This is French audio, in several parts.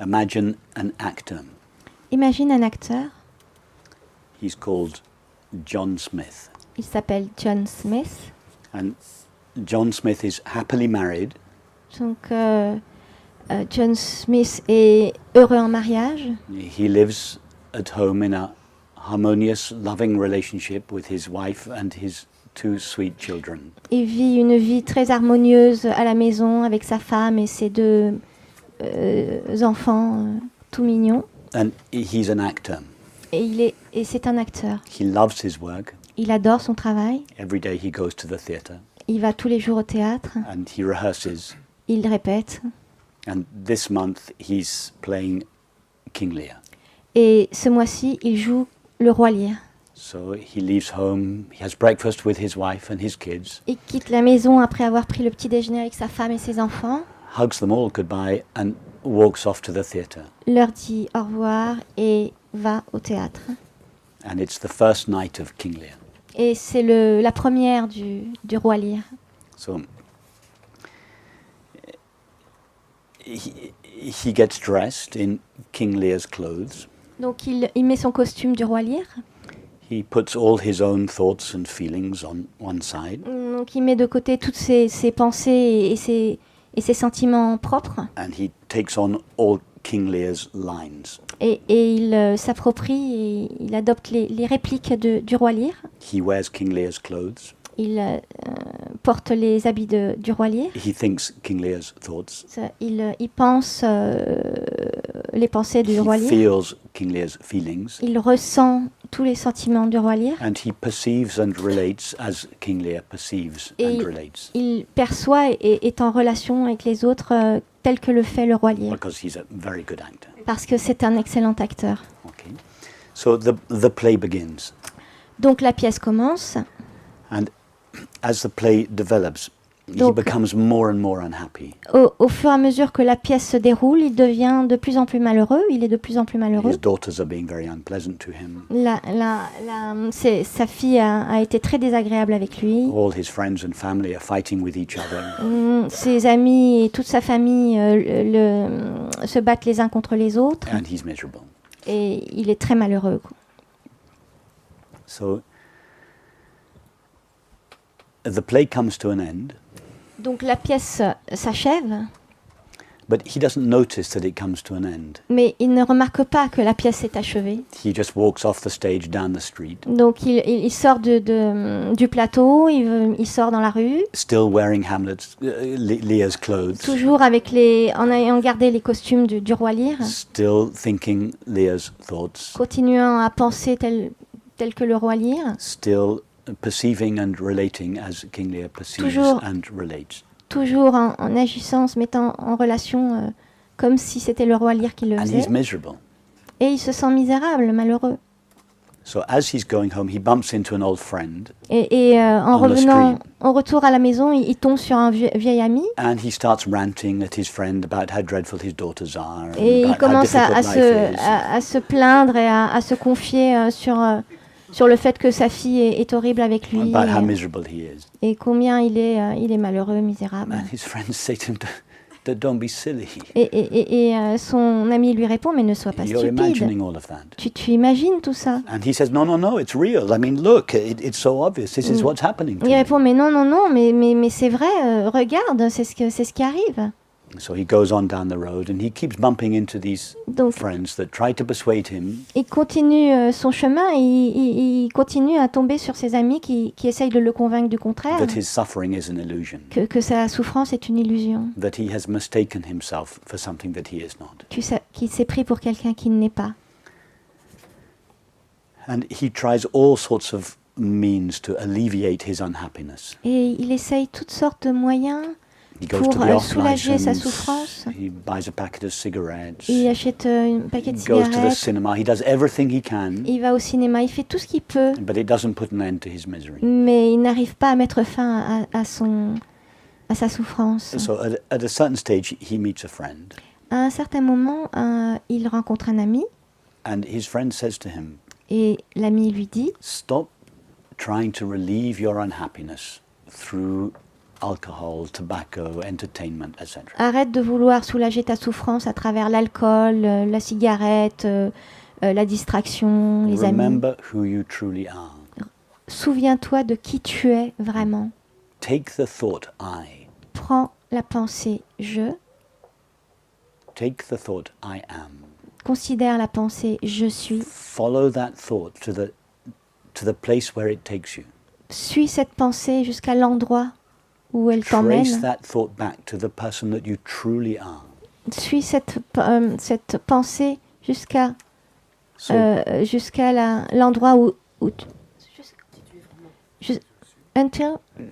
Imagine an actor. Imagine un acteur, He's called John Smith. il s'appelle John Smith. And John Smith is happily married. Donc John Smith est heureux en mariage. He lives at home in a harmonious, loving relationship with his wife and his 2 sweet children. Il vit une vie très harmonieuse à la maison avec sa femme et ses 2 enfants tout mignons. And he's an actor. Et c'est un acteur. He loves his work. Il adore son travail. Every day he goes to the theatre Il va tous les jours au théâtre. and he rehearses. Il répète. And this month he's playing King Lear. Et ce mois-ci, il joue le roi Lear. So he leaves home, he has breakfast with his wife and his kids, Il quitte la maison après avoir pris le petit déjeuner avec sa femme et ses enfants, hugs them all goodbye and walks off to the theatre. leur dit au revoir et va au théâtre. And it's the first night of King Lear. Et c'est la première du roi Lear. So he gets dressed in King Lear's clothes. Donc il met son costume du roi Lear. He puts all his own thoughts and feelings on one side. Donc il met de côté toutes ses pensées et ses sentiments propres. And he takes on all King Lear's lines. Et il s'approprie et il adopte les répliques du roi Lear. He wears King Lear's clothes. Il porte les habits du roi Lear. He thinks King Lear's thoughts. Il pense les pensées du roi He Lear. feels King Lear's feelings. Il ressent tous les sentiments du roi Lear. And he perceives and relates as King Lear perceives and relates. Il perçoit et est en relation avec les autres tel que le fait le roi Lear. Because he's a very good actor. Parce que c'est un excellent acteur. Okay. So the play begins. Donc la pièce commence. And as the play develops, he Donc, becomes more and more unhappy. Au fur et à mesure que la pièce se déroule, il devient de plus en plus malheureux. Il est de plus en plus malheureux. His daughters are being very unpleasant to him. Sa fille a été très désagréable avec lui. All his friends and family are fighting with each other. Ses amis et toute sa famille se battent les uns contre les autres. And he's miserable. Et il est très malheureux. So the play comes to an end. Donc la pièce s'achève. But he doesn't notice that it comes to an end. Mais il ne remarque pas que la pièce s'est achevée. He just walks off the stage down the street. Donc il sort du plateau, il sort dans la rue. Still wearing Lear's clothes. Toujours en ayant gardé les costumes du roi Lear. Still thinking Lear's thoughts. Continuant à penser tel que le roi Lear. Still perceiving and relating as King Lear perceives and relates. Toujours en agissant, en se mettant en relation comme si c'était le roi Lear qui le faisait. And he's miserable. Et il se sent misérable, malheureux. So as he's going home, he bumps into an old friend. Et en revenant, en retour à la maison, il tombe sur un vieil ami. And he starts ranting at his friend about how dreadful his daughters are. Et il commence à se plaindre et à se confier sur le fait que sa fille est horrible avec lui. About how miserable he is. Et combien il est malheureux, misérable. And his friends say to him, don't be silly. Et son ami lui répond, mais ne sois pas You're stupide. imagining all of that. Tu imagines tout ça. And he says, no, it's real. I mean, look, it's so obvious. This is what's happening to Il me. répond, mais non, mais c'est vrai, regarde, c'est ce qui arrive. So he goes on down the road and he keeps bumping into these friends that try to persuade him. Il continue son chemin et il continue à tomber sur ses amis qui essayent de le convaincre du contraire. That his suffering is an illusion. Que sa souffrance est une illusion. That he has mistaken himself for something that he is not. Qu'il s'est pris pour quelqu'un qu'il n'est pas. And he tries all sorts of means to alleviate his unhappiness. Et il essaye toutes sortes de moyens pour soulager sa souffrance. He buys a packet of cigarettes. Il achète un paquet de cigarettes. Goes to the cinema. He does everything he can. Il va au cinéma. Il fait tout ce qu'il peut. But it doesn't put an end to his misery. Mais il n'arrive pas à mettre fin à sa souffrance. So at a certain stage, he meets a friend. À un certain moment, il rencontre un ami. And his friend says to him. Et l'ami lui dit. Stop trying to relieve your unhappiness through alcohol, tobacco, entertainment, etc. Arrête de vouloir soulager ta souffrance à travers l'alcool, la cigarette, la distraction, les amis. Remember who you truly are. Souviens-toi de qui tu es vraiment. Take the thought I. Prends la pensée je. Take the thought I am. Considère la pensée je suis. Follow that thought to the place where it takes you. Suis cette pensée jusqu'à l'endroit où elle Trace t'emmène. that thought back to the person that you truly are. Suis cette pensée jusqu'à So l'endroit où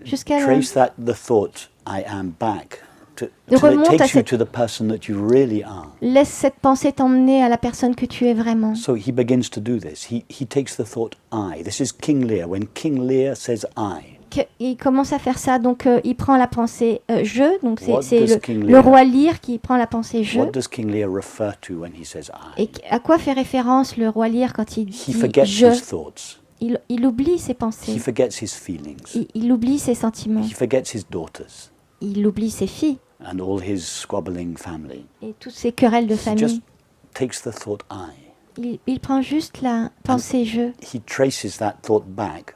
jusqu'à trace the thought I am back till Remonte it à takes you cette- to the person that you really are. laisse cette pensée t'emmener à la personne que tu es vraiment. So he begins to do this. He takes the thought I. This is King Lear. When King Lear says I, Il commence à faire ça, donc il prend la pensée je, donc What c'est does le, King le Lear- roi Lear qui prend la pensée je. what does King Lear refer to when he says I? Et à quoi fait référence le roi Lear quand il He dit forgets je? his thoughts. Il oublie ses He pensées, forgets his feelings. il oublie ses sentiments, He forgets his daughters il oublie ses filles and all his squabbling family. et toutes ses querelles de He just famille. takes the thought I. Il prend juste la pensée je. He traces that thought back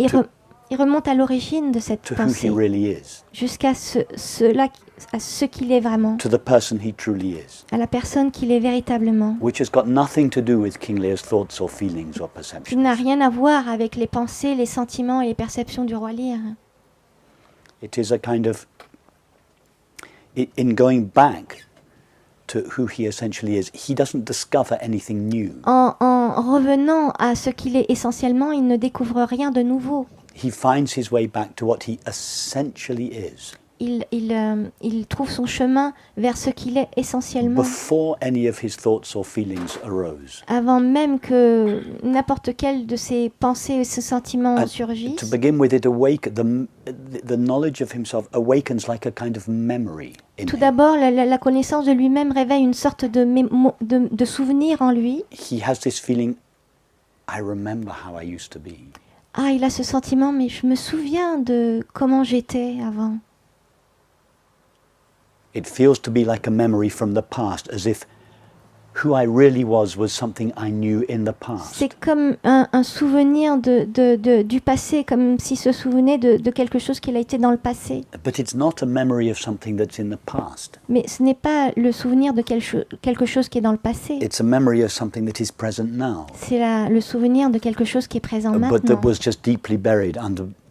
Il, To- il remonte à l'origine de cette to who pensée, he really is, jusqu'à à ce qu'il est vraiment, to the person he truly is, à la personne qu'il est véritablement, which has got nothing to do with King Lear's thoughts or feelings or qui perceptions. n'a rien à voir avec les pensées, les sentiments et les perceptions du roi Lear. It is a kind of, in going back to who he essentially is, he doesn't discover anything new. En revenant à ce qu'il est essentiellement, il ne découvre rien de nouveau. He finds his way back to what he essentially is. Il trouve son chemin vers ce qu'il est essentiellement, Before any of his thoughts or feelings arose. avant même que n'importe quel de ses pensées et ses sentiments And surgissent. to begin with, the knowledge of himself awakens like a kind of memory in Tout him. d'abord, la connaissance de lui-même réveille une sorte de souvenir en lui. He has this feeling, I remember how I used to be. Ah, il a ce sentiment, mais je me souviens de comment j'étais avant. It feels to be like a memory from the past, as if who I really was something I knew in the past. C'est comme un souvenir du passé, comme s'il se souvenait de quelque chose qu'il a été dans le passé. But it's not a memory of something that's in the past. Mais ce n'est pas le souvenir de quelque chose qui est dans le passé. It's a memory of something that is present now, C'est le souvenir de quelque chose qui est présent but maintenant, that was just deeply buried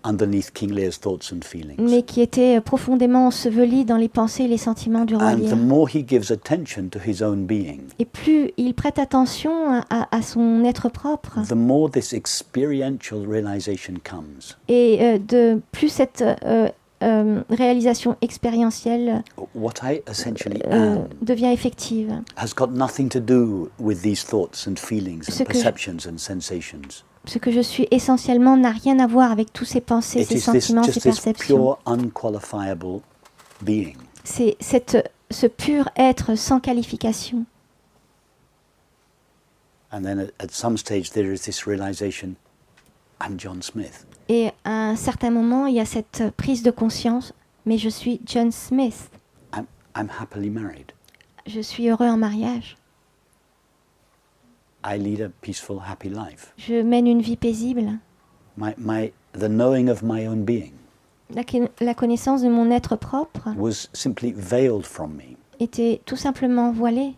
underneath King Lear's thoughts and feelings. mais qui était profondément enseveli dans les pensées et les sentiments du roi And Lear. the more he gives attention to his own being, Et plus il prête attention à son être propre, the more this experiential realization comes. et de plus cette réalisation expérientielle What I essentially am devient effective. has got nothing to do with these thoughts and feelings Ce and que je- perceptions and sensations. Ce que je suis essentiellement n'a rien à voir avec tous ces pensées, It ces is sentiments, ces just this perceptions. pure, unqualifiable being. C'est ce pur être sans qualification. And then at some stage there is this realization, I'm John Smith. Et à un certain moment, il y a cette prise de conscience, mais je suis John Smith. I'm happily married. Je suis heureux en mariage. I lead a peaceful, happy life. Je mène une vie paisible. The knowing of my own being La connaissance de mon être propre was simply veiled from me était tout simplement voilée,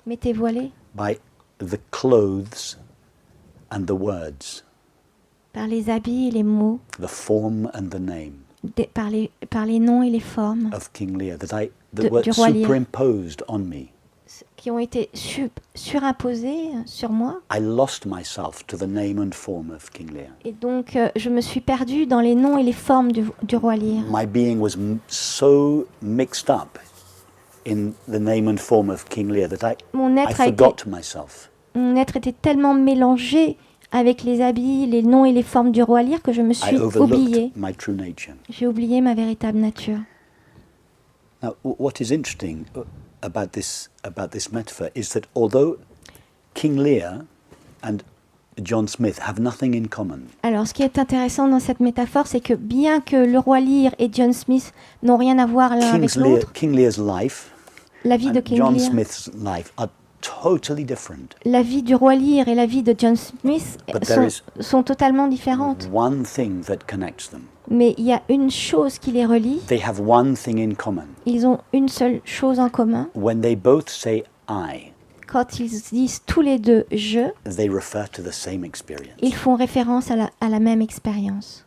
m'était voilée by the clothes and the words, par les habits et les mots, the form and the name par les noms et les formes of King Lear that Du were roi Lear. superimposed on me. qui ont été surimposés sur moi. I lost myself to the name and form of King Lear. Et donc, je me suis perdue dans les noms et les formes du roi Lear. My being was so mixed up in the name and form of King Lear that Mon I être, forgot myself. mon être était tellement mélangé avec les habits, les noms et les formes du roi Lear que je me I suis oubliée. overlooked my true nature. J'ai oublié ma véritable nature. Now, what is interesting about this metaphor is that although King Lear and John Smith have nothing in common. Alors, ce qui est intéressant dans cette métaphore, c'est que bien que le roi Lear et John Smith n'ont rien à voir l'un avec l'autre, King Lear's life la vie de and King John Lear, Smith's life are totally different. la vie du roi Lear et la vie de John Smith But there is sont totalement différentes. one thing that connects them. Mais il y a une chose qui les relie. They have one thing in common. Ils ont une seule chose en commun. When they both say I, Quand ils disent tous les deux « je », they refer to the same experience. ils font référence à la même expérience.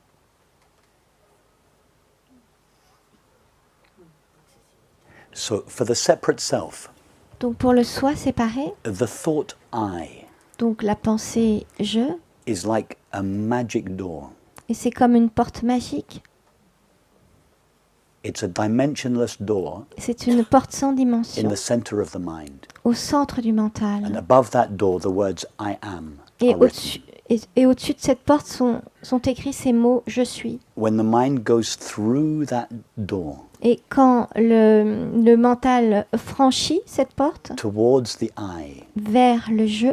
So for the separate self, Donc pour le soi séparé, the thought I donc la pensée « je », is like a magic door. et c'est comme une porte magique. It's a dimensionless door C'est une porte sans in dimension, the center of the mind. au centre du And mental. above that door, the words I am Et are written. au-dessus de cette porte sont écrits ces mots « je suis ». When the mind goes through that door Et quand le mental franchit cette porte towards the I, vers le « je »,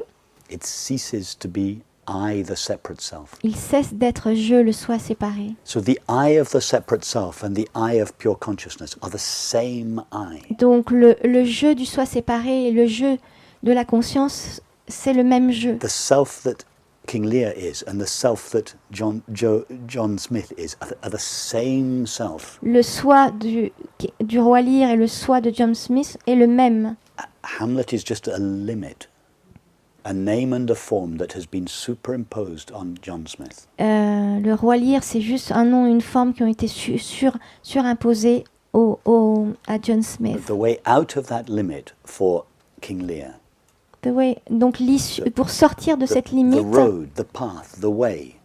it ceases to be I, the separate self. il cesse d'être « je », le soi séparé. So the I of the separate self and the I of pure consciousness are the same I. Donc le je du soi séparé et le je de la conscience, c'est le même je. The self that King Lear is and the self that John Smith is are the same self. Le soi du roi Lear et le soi de John Smith est le même. Hamlet is just a limit, a name and a form that has been superimposed on John Smith. Le roi Lear, c'est juste un nom et une forme qui ont été surimposés à John Smith. The way out of that limit for King Lear, Donc l'issue, pour sortir de cette the limite, road, the path, the way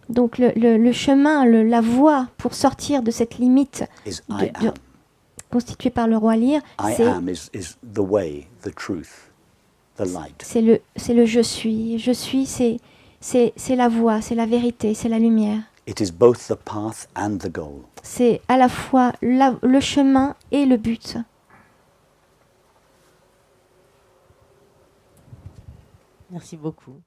donc le chemin, la voie pour sortir de cette limite is I de- am. constituée par le roi Lear, I am is the way, the truth, the light. c'est le je suis. Je suis, c'est la voie, c'est la vérité, c'est la lumière. It is both the path and the goal. C'est à la fois le chemin et le but. Merci beaucoup.